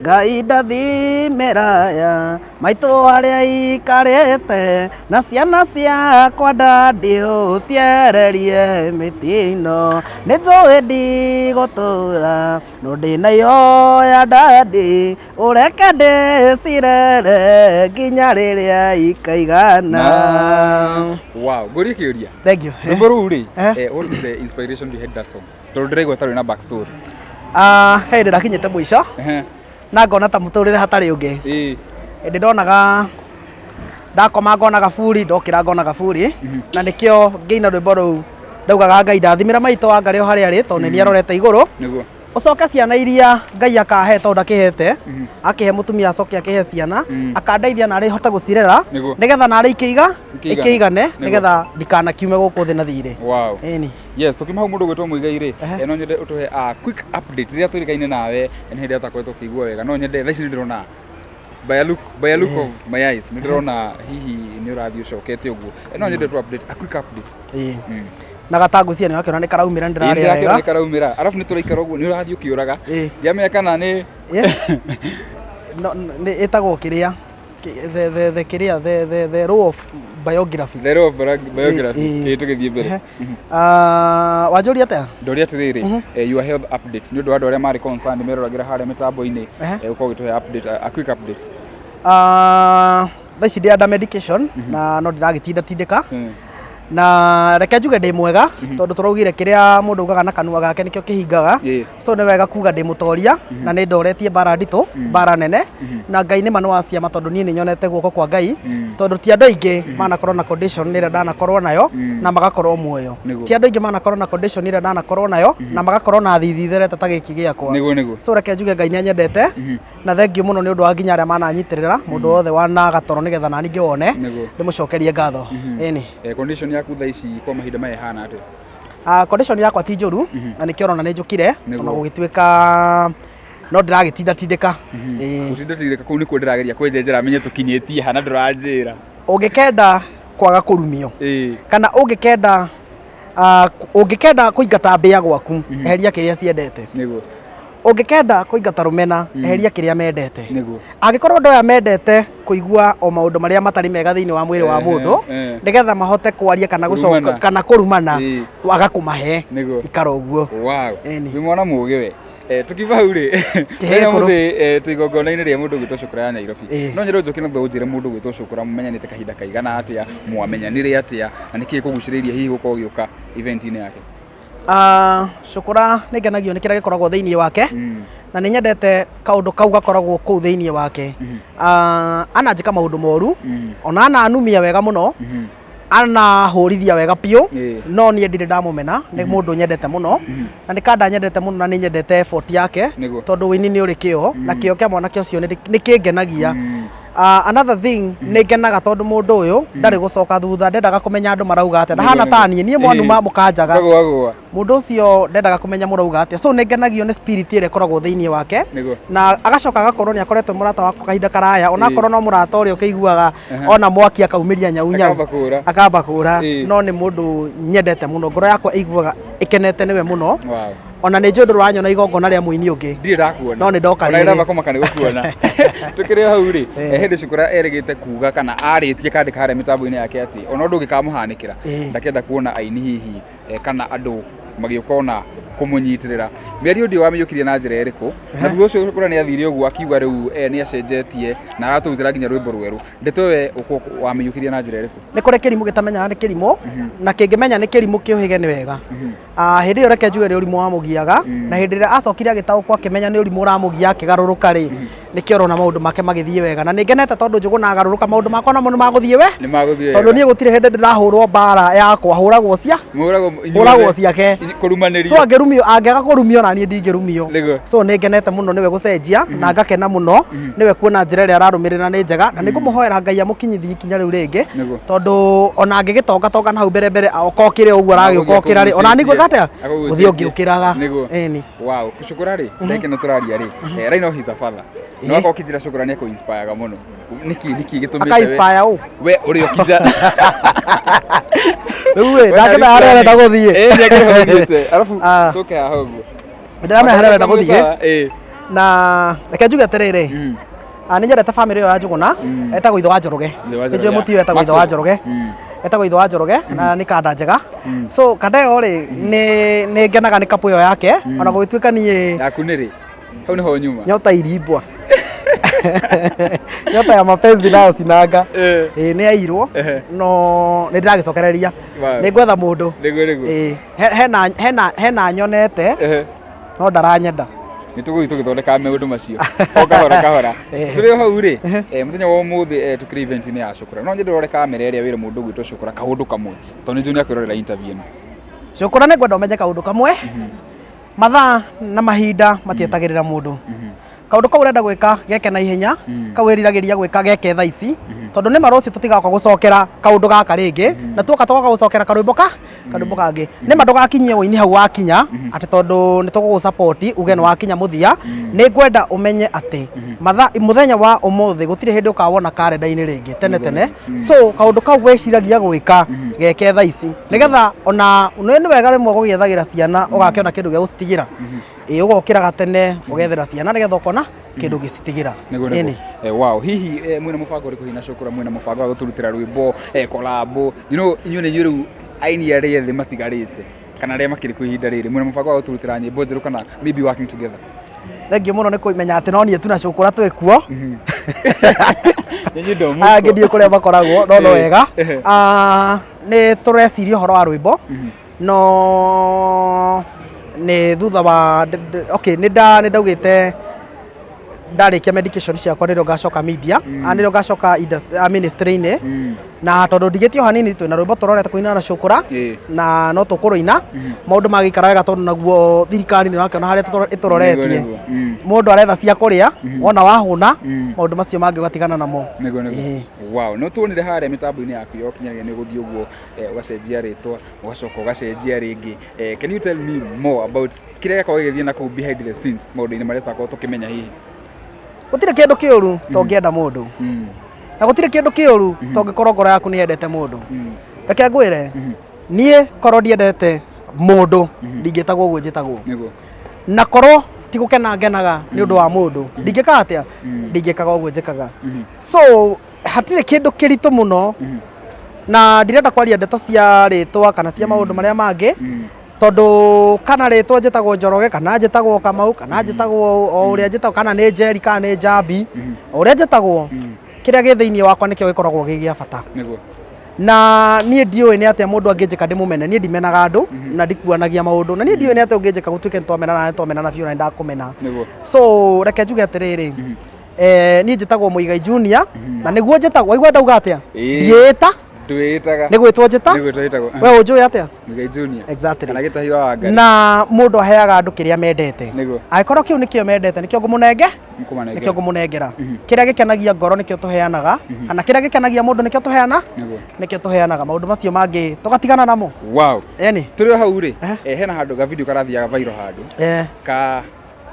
Ngai ndathimĩraya maitũ arĩa ikarĩte na ciana ciakwa ndandĩũciererie mĩtĩ ĩno nĩnjũĩ ndigũtũra no ndĩnaihooya ndandĩ ũreke ndĩcirere nginya rĩrĩa ikaigana. Wow, ngoria kĩũria. Thank you. Rwĩmbo rũu rĩ, what is the inspiration behind that song? Tondũ ndĩraigua tarĩ na backstory. Hĩndĩ ndakinyĩte mũico na ngona ta mũtũrĩre hatarĩ ũngĩ. Hĩndĩ ndonaga ndakoma ngona gaburi ndokĩra ngona gaburi na nĩkĩo ngĩina rwĩmbo rũu ndaugaga Ngai ndathimĩra maitũ wa ngarĩ o harĩa arĩ tondũ nĩ arorete igũrũ ũcoke ciana iria Ngai akahe tondũ ndakĩhete akĩhe mũtumia acoke akĩhe ciana akandeithia narĩ hote gũcirera nĩgetha narĩ ikĩigane nĩgetha ndikanakiume gũkũ thĩ na thirĩ. Wow. Yes, tukiuma hau mũndũ gwĩtwo Muigai rĩ, no nyende ũtũhe a quick update rĩrĩa tũrĩkaine nawe nĩ hĩndĩ atakoretwo kũigua wega no nyende thaa ici ndĩrona by a look of my eyes nĩ ndĩrona hihi nĩ ũrathiĩ ũcokete ũguo no nyende tu update a quick update. Na gatangu cia nĩ wakĩona nĩ karaumĩra nĩ ndĩrarĩa wega nĩ karaumĩra arabu nĩ tũraikara ũguo nĩ ũrathiĩ ũkĩũraga ndiamenya kana nĩ ĩtagwo kĩrĩa the role of biography. The role of biography. Tũgĩthiĩ mbere. Wanjũria atĩa? Ndoria atĩrĩrĩ, your health update nĩ ũndũ wa andũ arĩa marĩ concerned meroragĩra harĩa mĩtambo-inĩ ũkorwo ũgĩtũhe update, a quick update. Thaa ici ndĩ under medication na no ndĩragĩtindatindĩka na reke njuge ndĩ mwega tondũ tũraugire kĩrĩa mũndũ augaga na kanua gake nĩkĩo kĩhingaga so nĩ wega kuga ndĩ mũtoria na nĩ ndoretie bara nditũ bara nene na Ngai nĩ manũ wa ciama tondũ niĩ nĩ nyonete guoko kwa Ngai tondũ ti andũ aingĩ manakorwo na condition ĩrĩa ndanakorwo nayo na magakorwo muoyo ti andũ aingĩ manakorwo na condition ĩrĩa ndanakorwo nayo na magakorwo na thithitherete ta gĩkĩ gĩakwa so reke njuge Ngai nĩ anyendete na thengiũ mũno nĩ ũndũ wa nginya arĩa mananyitĩrĩra mũndũ wothe wana gatoro nĩgetha nani ngĩwone ndĩmũcokerie ngatho. Condition yaku thaa ici kwa mahinda maya hana atĩa? Condition yakwa ti njũru na nĩkĩo ũrona nĩ njũkire ona gũgĩtuĩka no ndĩragĩtindatindĩka. Gũtindatindĩka kũu nĩkuo ndĩrageria kwĩnjenjera menye tũkinyĩtie hana ndũranjĩra. Ũngĩkenda kwaga kũrumio kana ũngĩkenda kũingata mbĩa gwaku eheria kĩrĩa ciendete ũngĩkenda kũingata rũmena eheria kĩrĩa mendete angĩkorwo andũ aya mendete kũigua o maũndũ marĩa matarĩ mega thĩinĩ wa mwĩrĩ wa mũndũ nĩgetha mahote kwaria kana gũcoka kana kũrumana waga kũmahe ikara ũguo. Wĩ mwana mũũgĩ we. Tukiuma hau rĩ mũthĩ tũigongona-inĩ rĩa mũndũ gwĩtwo Cũkũra ya Nairobi no nyende njoke na ũnjĩre mũndũ gwĩtwo Cũkũra mũmenyanĩte kahinda kaigana atĩa mwamenyanire atĩa na nĩkĩĩ kũgucĩrĩirie hihi gũkorwo gĩũka event-inĩ yake? Cũkũra nĩ ngenagio nĩ kĩrĩa gĩkoragwo thĩinĩ wake na nĩ nyendete kaũndũ kau gakoragwo kũu thĩinĩ wake. Ananjĩka maũndũ moru ona ananumia wega mũno anahũrithia wega biũ no niĩ ndirĩ ndamũmena nĩ mũndũ nyendete mũno na nĩ kanda nyendete mũno na nĩ nyendete effort yake tondũ wĩini nĩ ũrĩ kĩo na kĩo kĩa mwanake ũcio nĩ kĩngenagia. Another thing nĩ ngenaga tondũ mũndũ ũyũ ndarĩ gũcoka thutha ndendaga kũmenya andũ marauga atĩa ndahana ta niĩ mwanuma mũkanjaga mũndũ ũcio ndendaga kũmenya mũrauga atĩa so nĩ ngenagio nĩ spirit ĩrĩa ĩkoragwo thĩinĩ wake na agacoka agakorwo nĩ akoretwo mũrata wakwa kahinda karaya onakorwo no mũrata ũrĩa ũkĩiguaga ona mwaki akaumĩria nyau akamba kũra no nĩ mũndũ nyendete mũno ngoro yakwa ĩiguaga ĩkenete nĩwe mũno ona nĩ njũndũ rwanyona igongona rĩa mũini ũngĩ ndirĩ ndakuona no nĩ ndoka rĩrĩ ona ĩramba kũmaka nĩ gũkuona tũkĩrĩ hau rĩ hĩndĩ Cũkũra erĩgĩte kuga kana arĩtie kandĩka harĩa mĩtambo-inĩ yake atĩ ona ũndũ ũngĩkamũhanĩkĩra ndakenda kuona aini hihi kana andũ magĩũka ona kũmũnyitĩrĩra mĩario ndĩ wamĩiyũkirie na njĩra ĩrĩkũ na thutha ũcio Cũkũra nĩ athire ũguo akiuga rĩu nĩ acenjetie na aratũrutĩra nginya rwĩmbo rwerũ ndeto we wamĩiyũkirie na njĩra ĩrĩkũ? Nĩ kũrĩ kĩrimũ gĩtamenyaga nĩ kĩrimũ na kĩngĩmenya nĩ kĩrimũ kĩũhĩge nĩ wega. Hĩndĩ ĩyo reke njuge nĩ ũrimũ wamũgiaga na hĩndĩ ĩrĩa acokire agĩtaũkwo akĩmenya nĩ ũrimũ ũramũgia akĩgarũrũka rĩ nĩkĩo ũrona maũndũ make magĩthiĩ wega na nĩ ngenete tondũ Njũgũna agarũrũka maũndũ makwa namo nĩ magũthiĩ tondũ niĩ gũtirĩ hĩndĩ ndĩrahũrwo mbara yakwa hũragwo ciake so angĩaga kũrumio na niĩ ndingĩrumio so nĩ ngenete mũno nĩwe gũcenjia na ngakena mũno nĩwe kuona njĩra ĩrĩa ararũmĩrĩra nĩ njega na nĩ ngũmũhoera Ngai amũkinyithie ikinya rĩu rĩngĩ tondũ ona angĩgĩtongatonga na hau mbere mbere okĩre ũguo aragĩũkĩra rĩ ona nĩguo gata gũthiĩ ũngĩũkĩraga. Wow, Cũkũra rĩ ndekena tũraria rĩ right now he's a father no akorwo kĩnjĩra Cũkũra nĩ ekũ-inspire mũno nĩkĩ gĩtũmĩte we ũrĩ o kĩnja rĩu rĩ ndakĩmenya harĩa arenda gũthiĩ nĩ akĩhotete arabu tũke haha ũguo ndĩramenya harĩa arenda gũthiĩ na reke njuge atiriri nĩ nyendete family ĩyo ya Njũgũna etagwo ithe wa Njoroge nĩnjũĩ mũtio etagwo ithe wa Njoroge etagwo ithe wa Njoroge na nĩ kanda njega so kanda ĩyo rĩ nĩ ngenaga nĩ kapu ĩyo yake ona gũgĩtuĩka niĩ yaku nĩ rĩ hau nĩho nyuma nyota irimbwa nyota ya mapenzi nayo sinanga nĩ yairwo no nĩ ndĩragĩcokereria nĩ gwetha mũndũ hena nyonete no ndaranyenda nĩ tũgũthiĩ tũgĩthondeka maũndũ macio o kahora kahora tũrĩ o hau rĩ mũthenya wa ũmũthĩ tũkĩrĩ event-inĩ ya Cũkũra no nyende ũrore kamera ĩrĩa wĩra mũndũ ũgwĩtwo Cũkũra kaũndũ kamwe tondũ nĩ nĩakwĩrorera interview ĩno Cũkũra nĩ ngwenda ũmenye kaũndũ kamwe mathaa na mahinda matietagĩrĩra mũndũ kaũndũ kau ũrenda gwĩka geke na ihenya kau wĩriragĩria gwĩka geke thaa ici tondũ nĩ marũciũ tũtigaũka gũcokera kaũndũ gaka rĩngĩ na tuoka tũgoka gũcokera karwĩmbo kangĩ nĩ ma ndũgakinyie wĩini hau wakinya atĩ tondũ nĩ tũgũgũ support uge nĩ wakinya mũthia nĩ ngwenda ũmenye atĩ mũthenya wa ũmũthĩ gũtirĩ hĩndĩ ũkawona karenda-inĩ rĩngĩ tene so kaũndũ kau wĩciragia gwĩka geke thaa ici nĩgetha ona nĩ wega rĩmwe gũgĩethagĩra ciana ũgakĩona kĩndũ gĩa gũcitigĩra ũgokĩraga tene ũgethera ciana nĩgetha ũkona kĩndũ gĩcitigĩra wow hihi mwĩna mũbango ũrĩkũ hihi na Cũkũra mwĩna mũbango wa gũtũrutĩra rwĩmbo kolabo inyuĩ nĩ inyuĩ rĩu aini arĩa ethĩ matigarĩte kana arĩa makĩrĩ kwa ihinda rĩrĩ mwĩna mũbango wa gũtũrutĩra nyĩmbo njerũ kana maybe working together thengiũ mũno nĩ kũmenya atĩ no niĩ tu na Cũkũra twĩ kuo ngĩthiĩ kũrĩa makoragwo no wega nĩ tũreciria ũhoro wa rwĩmbo no nĩ thutha wa nĩ ndaugĩte ndarĩkia medication ciakwa nĩrĩo ngacoka media nĩrĩo ngacoka ministry-inĩ na tondũ ndigĩtio hanini twĩna rwĩmbo tũrorete kũina na Cũkũra na no tũkũrũina maũndũ magĩikara wega tondũ naguo thirikari nĩ wakĩona harĩa ĩtũroretie mũndũ aretha cia kũrĩa wona wahũna maũndũ macio mangĩ ũgatigana namo wow no tuonire harĩa mĩtambo-inĩ yaku yokinyagia nĩ gũthiĩ ũguo ũgacenjia rĩtwa ũgacoka ũgacenjia rĩngĩ can you tell me more about kĩrĩa gĩakorwo gĩgĩthiĩ na kũu behind the scenes maũndũ-inĩ marĩa twakorwo tũkĩmenya hihi gũtirĩ kĩndũ kĩũru tongĩenda mũndũ na gũtirĩ kĩndũ kĩũru tongĩkorwo ngoro yaku nĩ yendete mũndũ reke ngwĩre niĩ korwo ndiendete mũndũ ndingĩtagwo ũguo njĩtagwo na korwo ti gũkena ngenaga nĩ ũndũ wa mũndũ ndingĩka atĩa ndingĩkaga ũguo njĩkaga so hatirĩ kĩndũ kĩritũ mũno na ndirenda kwaria ndeto cia rĩtwa kana cia maũndũ marĩa mangĩ tondũ kana rĩtwa njĩtagwo Njoroge kana njĩtagwo Kamau kana njĩtagwo o ũrĩa njĩtagwo kana nĩ Njeri kana nĩ Njambi o ũrĩa njĩtagwo kĩrĩa gĩ thĩinĩ wakwa nĩkĩo gĩkoragwo gĩ gĩa bata na niĩ ndiũĩ nĩ atĩa mũndũ angĩnjĩka ndĩmũmene niĩ ndimenaga andũ na ndikuanagia maũndũ na niĩ ndiũĩ nĩ atĩa ũngĩnjĩka gũtuĩke nĩtwamenana biũ na nĩndakũmena so reke njuge atĩrĩrĩ niĩ njĩtagwo Mũigai Junior na nĩguo njĩtagwo waigua ndauga atĩa ndiĩta nĩ gwĩtwo njĩta we ũnjũĩ atĩa Mũigai Junior exactly kana gĩtahio wa Ngai na mũndũ aheaga andũ kĩrĩa mendete angĩkorwo kĩu nĩkĩo mendete nĩkĩo ngũmũnengera kĩrĩa gĩkenagia ngoro nĩkĩo tũheanaga kana kĩrĩa gĩkenagia mũndũ nĩkĩo tũheanaga maũndũ macio mangĩ tũgatigana namo wow tũrĩ hau rĩ hena handũ ga video karathiaga viral handũ ka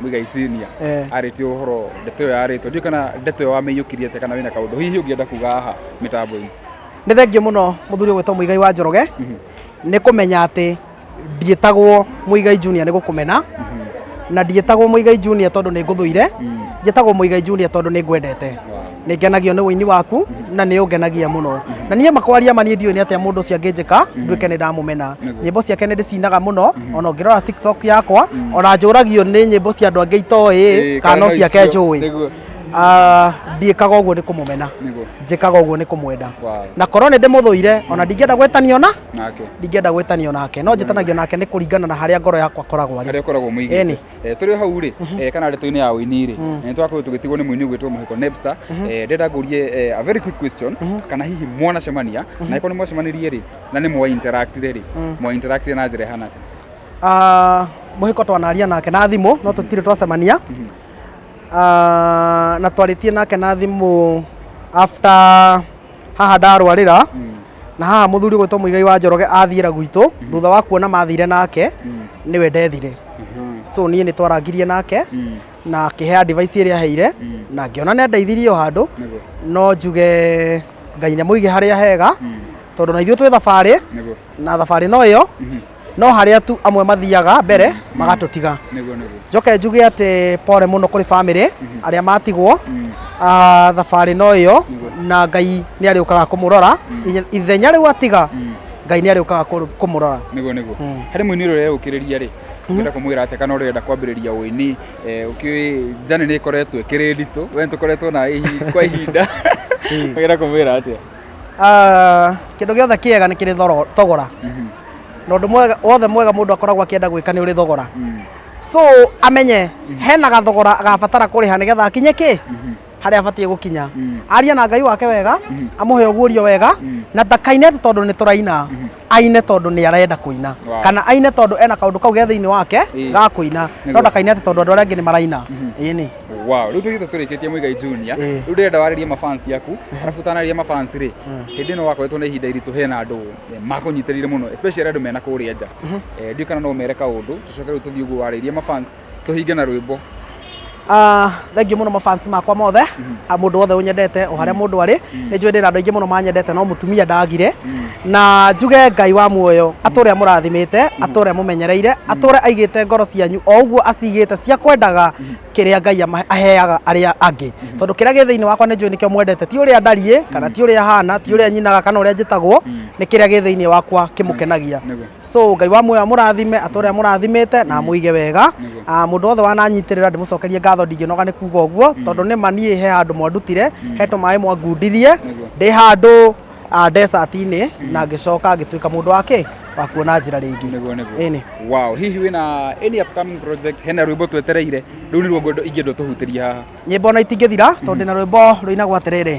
Mũigai Junior arĩtie ũhoro ndeto ĩyo yarĩtwo ndiũ kana ndeto ĩyo wamĩiyũkirie te kana wĩna kaũndũ hihi ũngĩenda kuga haha mĩtambo-inĩ nĩ thengiũ mũno mũthuri ũgwĩtwo Mũigai wa Njoroge nĩ kũmenya atĩ ndiĩtagwo Mũigai Junior nĩ gũkũmena na ndiĩtagwo Mũigai Junior tondũ nĩ ngũthũire njĩtagwo Mũigai Junior tondũ nĩ ngwendete nĩ ngenagio nĩ wĩini waku na nĩ ũngenagia mũno na niĩ makwaria mani ndiũĩ nĩ atĩa mũndũ ũcio angĩnjĩka nduĩke nĩ ndamũmena nyĩmbo ciake nĩ ndĩcinaga mũno ona ũngĩrora TikTok yakwa ona njũragio nĩ nyĩmbo cia andũ angĩ itoĩ kana no ciake njũĩ ndiĩkaga ũguo nĩ kũmũmena njĩkaga ũguo nĩ kũmwenda na korwo nĩ ndĩmũthũire ona ndingĩenda gwĩtanio nake no njĩtanagio nake nĩ kũringana na harĩa ngoro yakwa koragwo mũigĩte tũrĩ hau rĩ kana ndeto-inĩ ya ũini rĩ nĩ twakorwo tũgĩtigwo nĩ mũini ũgwĩtwo Mũhiko Nepstar ndĩrenda ngũrie a very quick question kana hihi mwanacemania na ĩkorwo nĩ mwacemanirie rĩ na nĩ mwa interact rĩ mwa interact na njĩra ĩhana atĩa Mũhiko twanaria nake na thimũ no tũtirĩ twacemania na twarĩtie nake na thimũ after haha ndarwarĩra na haha mũthuri gwĩtwo Mũigai wa Njoroge athiĩra gwitũ thutha wa kuona mathire nake nĩwe ndethire so niĩ nĩ twarangirie nake na akĩhe advice ĩrĩa aheire na ngĩona nĩ andeithirie o handũ no njuge Ngai nĩ mũige harĩa hega tondũ na ithuĩ twĩ thabarĩ na thabarĩ no ĩyo no haria tu amwe mathiaga mbere magatutiga njoke njuge ati pore muno kuri family aria matigwo thabari no yo na Ngai ni ari ukaga kumurora ithenya riu atiga Ngai ni ari ukaga kumurora nigo hari mwini rore ukiriria ri ngenda kumwira ati kana urenda kwambiriria uini ukiwi jani ni koretwo ikirindito we tukoretwo na kwa ihinda ngenda kumwira ati kindu giothe kiega ni kiri thogora no ndu mwega wothe mwega mundu akoragwo akienda gwika ni uri thogora so amenye hena gathogora agabatara kuriha nigetha akinye ki haria abatie gukinya aria na Ngai wake wega amuhe ugurio wega na ndakaine tondu ni turaina aine tondu ni arenda kuina kana aine tondu ena kaundu kau ge thiini wake ga kuina no ndakaine tondu andu aria angi ni maraina ini wow riu tuthite turikitie Muigai Junior riu ndirenda waririe mafans yaku arabu tanaririe mafans ri hindi no wakoretwo na ihinda iritu hena andu makunyitirire muno especially andu mena kuria nja ndio kana no mere kaundu tucoke riu tuthie ugu waririe mafans tuhinge na rwimbo thengiũ mũno mafans makwa mothe mũndũ wothe ũnyendete o harĩa mũndũ arĩ nĩ njũĩ ndĩna andũ aingĩ mũno manyendete no mũtumia ndagire na njuge Ngai wa muoyo atũre amũrathimĩte atũre amũmenyereire atũre aigĩte ngoro cianyu o ũguo acigĩte cia kwendaga kĩrĩa Ngai aheaga arĩa angĩ tondũ kĩrĩa gĩ thĩinĩ wakwa nĩ njũĩ nĩkĩo mwendete ti ũrĩa ndariĩ kana ti ũrĩa hana ti ũrĩa nyinaga kana ũrĩa njĩtagwo nĩ kĩrĩa gĩ thĩinĩ wakwa kĩmũkenagia so Ngai wa muoyo amũrathime atũre amũrathimĩte na amũige wega mũndũ wothe wananyitĩrĩra ndĩmũcokerie ngatho ndingĩnoga nĩ kuga ũguo tondũ nĩ ma niĩ he handũ mwandutire he tũmaĩ mwangundithie ndĩ handũ desert-inĩ na ngĩcoka ngĩtuĩka mũndũ wake wa kuona njĩra rĩngĩ wow hihi wĩna any upcoming project hena rwĩmbo twetereire rĩu nĩ ruo ingĩenda tũhutĩrie haha nyĩmbo ona itingĩthira tondũ ndĩna rwĩmbo rũinagwo atĩrĩrĩ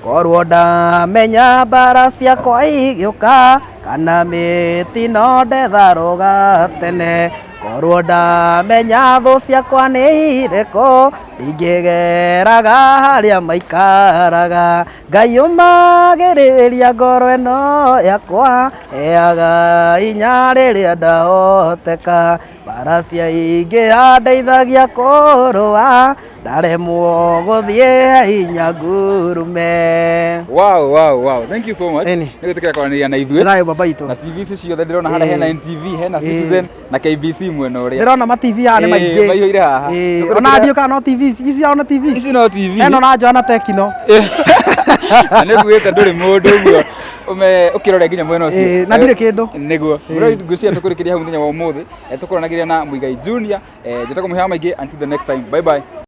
korwo ndamenya mbara ciakwa igĩũka kana mĩtino ndetharũga tene korwo ndamenya thũ ciakwa nĩ irĩkũ ndingĩgeraga harĩa maikaraga Ngai ũmagĩrĩria ngoro ĩno yakwa heaga hinya rĩrĩa ndahoteka mbara cia ingĩ ndeithagia kũrũa ndaremwo gũthiĩ hinya ngurume wow thank you so much nĩ gũtĩkĩra kwaranĩria na ithuĩ nayo baba itũ na TV ici ciothe ndĩrona harĩa hena NTV hena Citizen na KBC mwena ũrĩa ndĩrona ma TV haha nĩ maingĩ maihũire haha ona ndio kana no TV ici no TV ici no TV eno na Joana Tekino nĩ gwĩte ndũrĩ mũndũ ũguo ukirore nginya mwena ucio na ndirĩ kĩndũ nĩguo ngũcia tũkũrĩkĩria hau mũthenya wa ũmũthĩ tũkũranagĩria na Muigai Junior njĩtagwo mũhea maingĩ until the next time bye bye